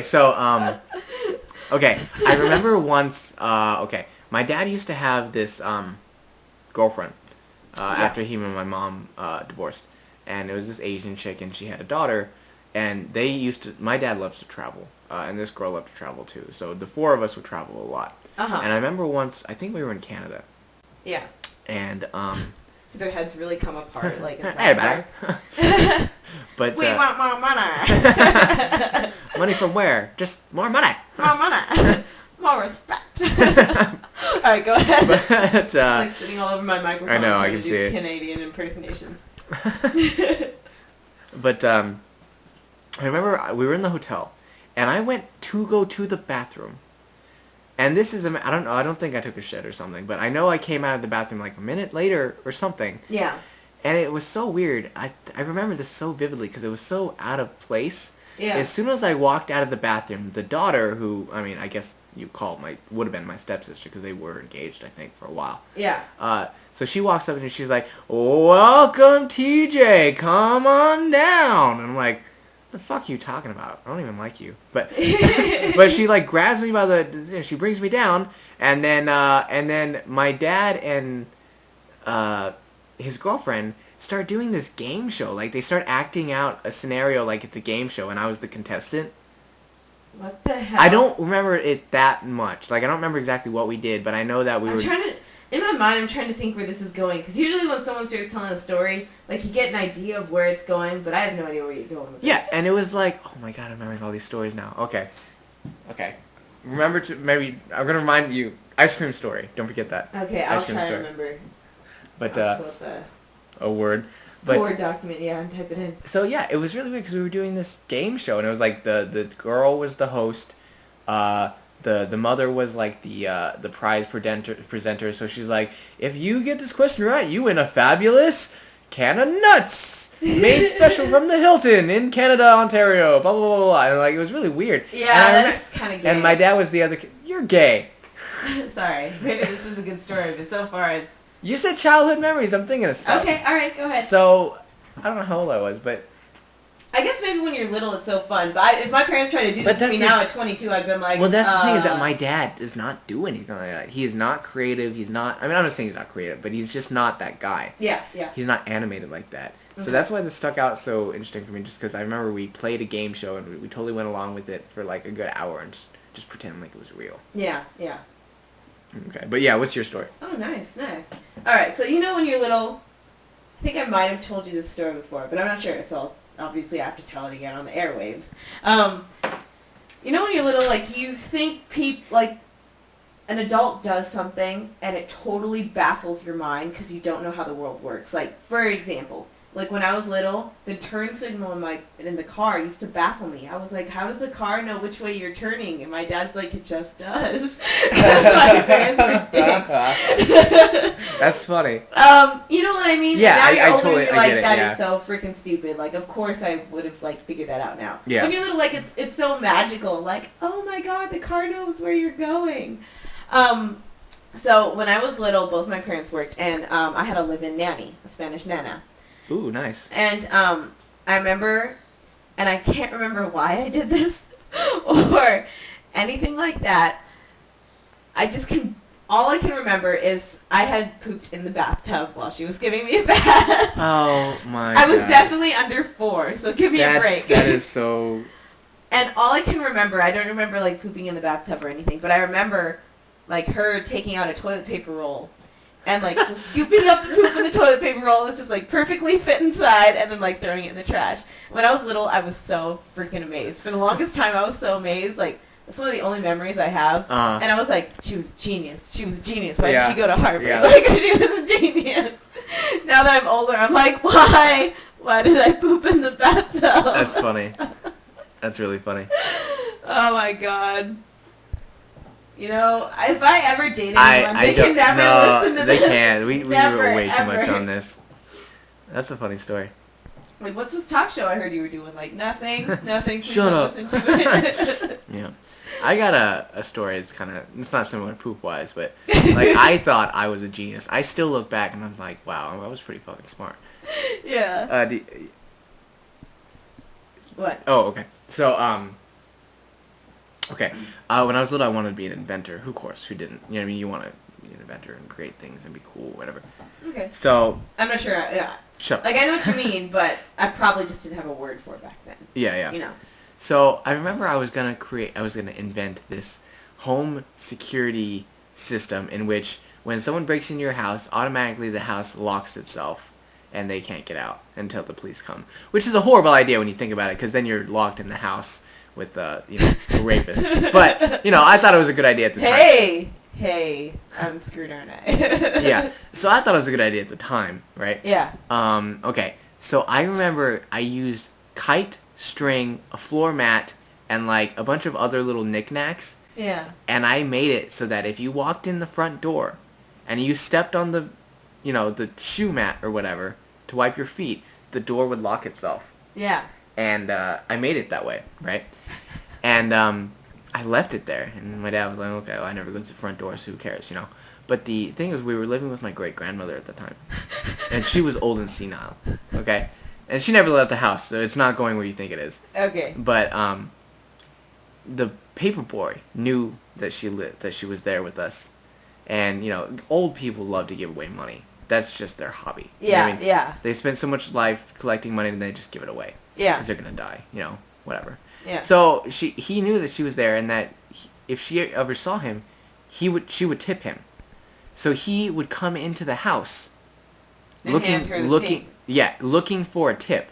So, okay, I remember once, okay, my dad used to have this, girlfriend, after him and my mom, divorced, and it was this Asian chick, and she had a daughter, and my dad loves to travel, and this girl loved to travel too, so the four of us would travel a lot. And I remember once, I think we were in Canada. Yeah. And, do their heads really come apart, like, hey, back. But, we want more money. Money from where? Just more money. More money. More respect. Alright, go ahead. But, like spitting all over my microphone. I know, I can see it. Canadian impersonations. But, I remember we were in the hotel, and I went to go to the bathroom. And this is, I don't know, I don't think I took a shit or something, but I know I came out of the bathroom like a minute later or something. Yeah. And it was so weird. I remember this so vividly because it was so out of place. Yeah. As soon as I walked out of the bathroom, the daughter, who, I mean, I guess you would have been my stepsister because they were engaged, I think, for a while. Yeah. So she walks up and she's like, "Welcome, TJ, come on down." And I'm like, the fuck are you talking about? I don't even like you. But but she like grabs me by she brings me down, and then my dad and his girlfriend start doing this game show. Like they start acting out a scenario like it's a game show, and I was the contestant. What the hell? I don't remember it that much. Like I don't remember exactly what we did, but I know that we were. In my mind, I'm trying to think where this is going. Because usually when someone starts telling a story, like, you get an idea of where it's going, but I have no idea where you're going with this. And it was like, oh my god, I'm remembering all these stories now. Okay. Remember to, maybe, I'm going to remind you, ice cream story. Don't forget that. Okay, I'll try to remember. But, a word. Word document, yeah, and type it in. So, yeah, it was really weird because we were doing this game show, and it was like the girl was the host, the mother was like the prize presenter, so she's like, if you get this question right, you win a fabulous can of nuts made special from the Hilton in Canada, Ontario, blah blah blah blah. And like it was really weird. Yeah, that's kind of gay. And my dad was the other kid. You're gay. Sorry, maybe this is a good story, but so far it's. You said childhood memories. I'm thinking of stuff. Okay, all right, go ahead. So I don't know how old I was, but. I guess maybe when you're little it's so fun, but if my parents tried to do this to me now at 22, I've been like... Well, that's the thing is that my dad does not do anything like that. He is not creative, he's not... I mean, I'm not saying he's not creative, but he's just not that guy. Yeah. He's not animated like that. So that's why this stuck out so interesting for me, just because I remember we played a game show and we totally went along with it for like a good hour and just pretend like it was real. Yeah. Okay, but yeah, what's your story? Oh, nice. Alright, so you know when you're little... I think I might have told you this story before, but I'm not sure, so... Obviously, I have to tell it again on the airwaves. You know when you're little, like, you think like, an adult does something, and it totally baffles your mind because you don't know how the world works. Like, for example, like, when I was little, the turn signal in the car used to baffle me. I was like, how does the car know which way you're turning? And my dad's like, it just does. My parents were dicks. That's funny. You know what I mean? Yeah, now I you're older, totally you're like, get it, that is so freaking stupid. Like, of course I would have, like, figured that out now. Yeah. When you're little, like, it's so magical. Like, oh my god, the car knows where you're going. So, when I was little, both my parents worked, and I had a live-in nanny, a Spanish nana. Ooh, nice. And I remember, and I can't remember why I did this, or anything like that. All I can remember is I had pooped in the bathtub while she was giving me a bath. Oh my god. I was definitely under 4, so give me a break. That is so... And all I can remember, I don't remember like pooping in the bathtub or anything, but I remember like her taking out a toilet paper roll and like just scooping up the poop in the toilet paper roll. It's just like perfectly fit inside and then like throwing it in the trash. When I was little, I was so freaking amazed. For the longest time, I was so amazed. Like, that's one of the only memories I have. And I was like, she was genius. Why did she go to Harvard? Yeah. Like, she was a genius. Now that I'm older, I'm like, why? Why did I poop in the bathtub? That's funny. That's really funny. Oh my god. You know, if I ever date anyone, they can never listen to this. They can't. We Never, were way too ever. much on this. That's a funny story. Like, what's this talk show I heard you were doing? Like, nothing. Please Shut up. Listen to it. Yeah. I got a story. It's not similar poop-wise, but like I thought I was a genius. I still look back and I'm like, wow, I was pretty fucking smart. Yeah. What? Oh, okay. So, Okay. When I was little, I wanted to be an inventor. Who, of course, who didn't? You know what I mean? You want to be an inventor and create things and be cool, whatever. Okay. So... I'm not sure. Yeah. Sure. Like, I know what you mean, but I probably just didn't have a word for it back then. Yeah. You know. So, I remember I was going to invent this home security system in which when someone breaks into your house, automatically the house locks itself and they can't get out until the police come. Which is a horrible idea when you think about it, because then you're locked in the house with a rapist. But, I thought it was a good idea at the time. Hey, I'm screwed, aren't I? Yeah. So I thought it was a good idea at the time, right? Yeah. Okay. So I remember I used kite, string, a floor mat, and like a bunch of other little knickknacks. Yeah. And I made it so that if you walked in the front door and you stepped on the shoe mat or whatever to wipe your feet, the door would lock itself. Yeah. And I made it that way, right? And I left it there, and my dad was like, okay, well, I never go to the front door, so who cares, But the thing is, we were living with my great-grandmother at the time, and she was old and senile, okay? And she never left the house, so it's not going where you think it is. Okay. But the paper boy knew that she was there with us, and, old people love to give away money. That's just their hobby. Yeah, I mean? yeah. They spend so much life collecting money, and they just give it away. Yeah. Because they're going to die, whatever. Yeah. So he knew that she was there, and that if she ever saw him, she would tip him. So he would come into the house, and looking for a tip.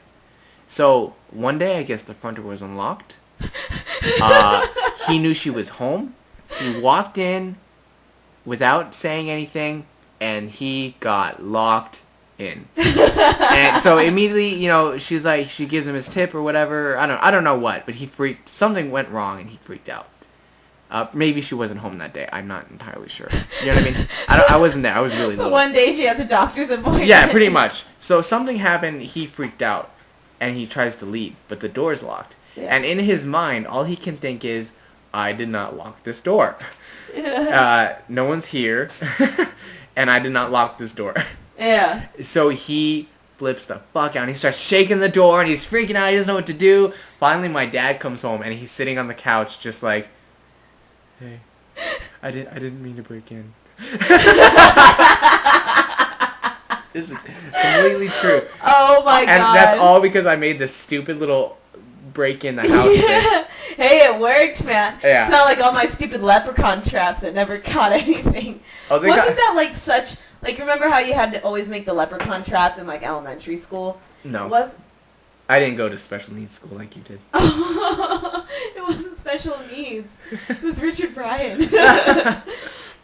So one day, I guess the front door was unlocked. He knew she was home. He walked in without saying anything, and he got locked in. And so immediately, she's like, she gives him his tip or whatever. I don't know what, but something went wrong and he freaked out. Maybe she wasn't home that day. I'm not entirely sure. You know what I mean? I wasn't there. I was really little. One day she has a doctor's appointment. Yeah, pretty much. So something happened. He freaked out and he tries to leave, but the door's locked. Yeah. And in his mind, all he can think is, I did not lock this door. No one's here. And I did not lock this door. Yeah. So he flips the fuck out and he starts shaking the door and he's freaking out. He doesn't know what to do. Finally, my dad comes home and he's sitting on the couch just like, hey, I didn't mean to break in. This is completely true. Oh my god. And that's all because I made this stupid little break in the house thing. Hey, it worked, man. Yeah. It's not like all my stupid leprechaun traps that never caught anything. Oh, Wasn't that like such... Like, remember how you had to always make the leprechaun traps in, like, elementary school? No. Was... I didn't go to special needs school like you did. It wasn't special needs. It was Richard Bryan.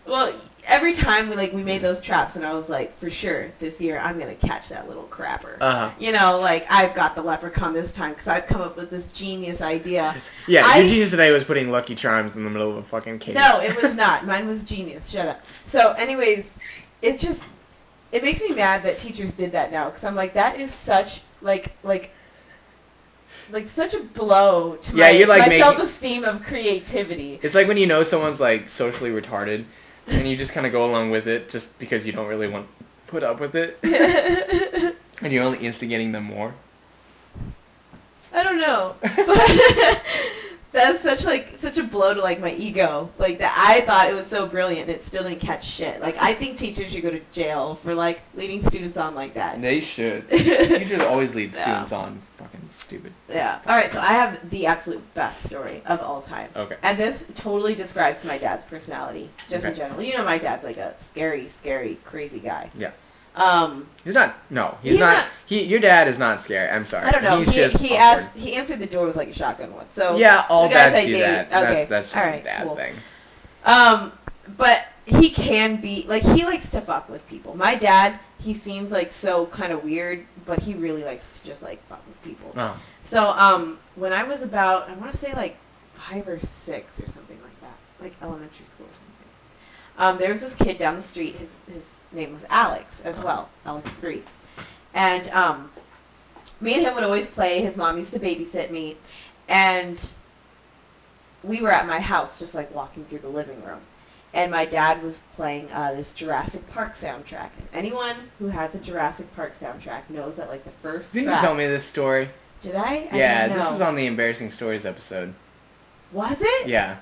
Well, every time we made those traps, and I was like, for sure, this year I'm going to catch that little crapper. Uh-huh. I've got the leprechaun this time because I've come up with this genius idea. Yeah, your genius today was putting Lucky Charms in the middle of a fucking cage. No, it was not. Mine was genius. Shut up. So, anyways, it makes me mad that teachers did that now because I'm like, that is such, such a blow to my self-esteem of creativity. It's like when someone's like socially retarded and you just kind of go along with it just because you don't really want to put up with it. And you're only instigating them more. I don't know. But that's such a blow to my ego. That I thought it was so brilliant and it still didn't catch shit. I think teachers should go to jail for leading students on like that. They should. Teachers always lead students on. Fucking stupid. Yeah. Alright, so I have the absolute best story of all time. Okay. And this totally describes my dad's personality, just in general. My dad's like a scary, scary, crazy guy. Yeah. He's not. No, he's not. Your dad is not scary. I'm sorry. I don't know. He's he answered the door with a shotgun once. So yeah, all dads do that. that. Okay. That's just a dad thing. But he can be he likes to fuck with people. My dad, he seems so kind of weird, but he really likes to just fuck with people. Oh. So when I was about, I want to say 5 or 6 or something like that, elementary school or something. There was this kid down the street. His name was Alex as well, Alex 3. And me and him would always play. His mom used to babysit me. And we were at my house just walking through the living room. And my dad was playing this Jurassic Park soundtrack. And anyone who has a Jurassic Park soundtrack knows that the first Didn't track... you tell me this story? Did I? Yeah, this is on the Embarrassing Stories episode. Was it? Yeah.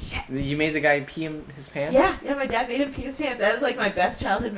Shit. You made the guy pee his pants? Yeah, my dad made him pee his pants. That was like my best childhood